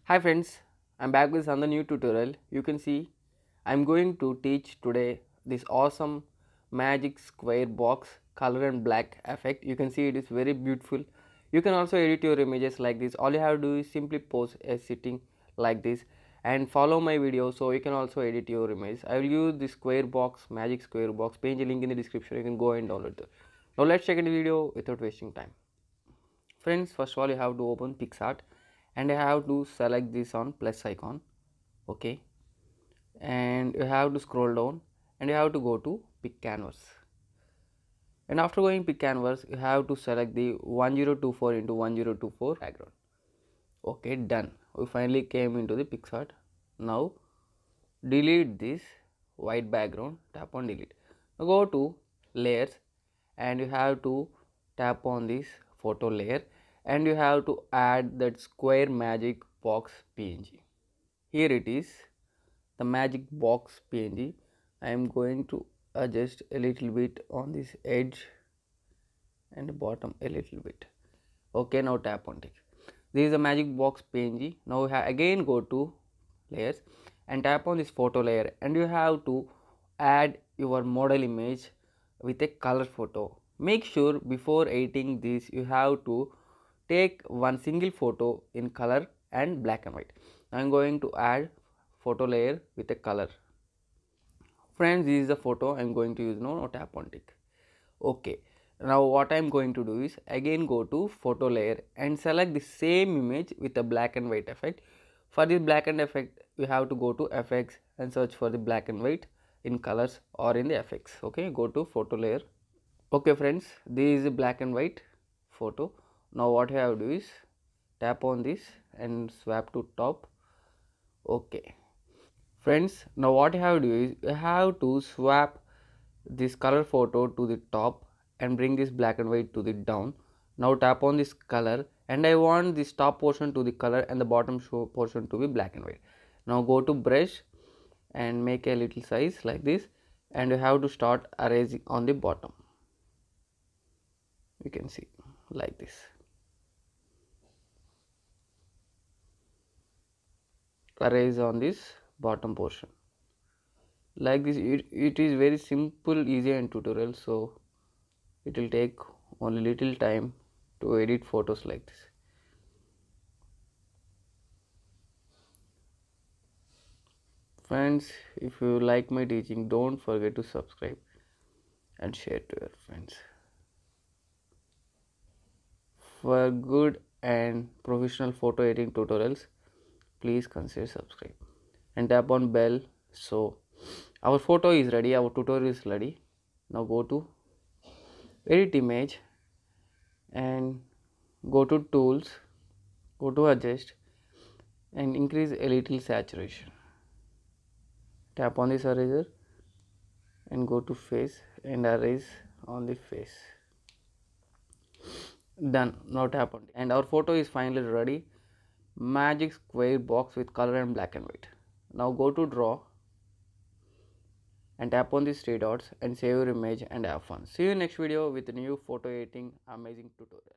Hi friends, I'm back with another new tutorial. You can see I'm going to teach today this awesome magic square box color and black effect. You can see it is very beautiful. You can also edit your images like this. All you have to do is simply pose a sitting like this and follow my video so you can also edit your image. I will use the square box, magic square box, page link in the description. You can go and download it. Now let's check in the video without wasting time. Friends, first of all you have to open Picsart and you have to select this on plus icon, okay, and you have to scroll down and you have to go to pick canvas, and after going pick canvas you have to select the 1024 into 1024 background. Okay, done. We finally came into the Picsart. Now delete this white background, tap on delete. Now go to layers and you have to tap on this photo layer and you have to add that square magic box png. Here it is, the magic box png. I am going to adjust a little bit on this edge and bottom a little bit. Okay, now tap on text. This is a magic box png. Now again go to layers and tap on this photo layer and you have to add your model image with a color photo. Make sure before editing this you have to take one single photo in color and black and white. I am going to add photo layer with a color. Friends, this is the photo I am going to use now. Now tap on tick. Okay, now what I am going to do is again go to photo layer and select the same image with a black and white effect. For this black and effect you have to go to effects and search for the black and white in colors or in the effects. Okay, go to photo layer. Okay friends, this is a black and white photo. Now what I have to do is tap on this and swap to top. Okay friends, now what you have to do is you have to swap this color photo to the top and bring this black and white to the down. Now tap on this color and I want this top portion to the color and the bottom portion to be black and white. Now go to brush and make a little size like this and you have to start erasing on the bottom. You can see like this. Erase on this bottom portion like this. It is very simple, easy and tutorial, so it will take only little time to edit photos like this. Friends, if you like my teaching, don't forget to subscribe and share to your friends. For good and professional photo editing tutorials, please consider subscribe and tap on bell. So our photo is ready, our tutorial is ready. Now go to edit image and go to tools, go to adjust and increase a little saturation. Tap on this eraser and go to face and erase on the face. Done. Now tap on it and our photo is finally ready. Magic square box with color and black and white. Now go to draw and tap on these three dots and save your image and have fun. See you next video with a new photo editing amazing tutorial.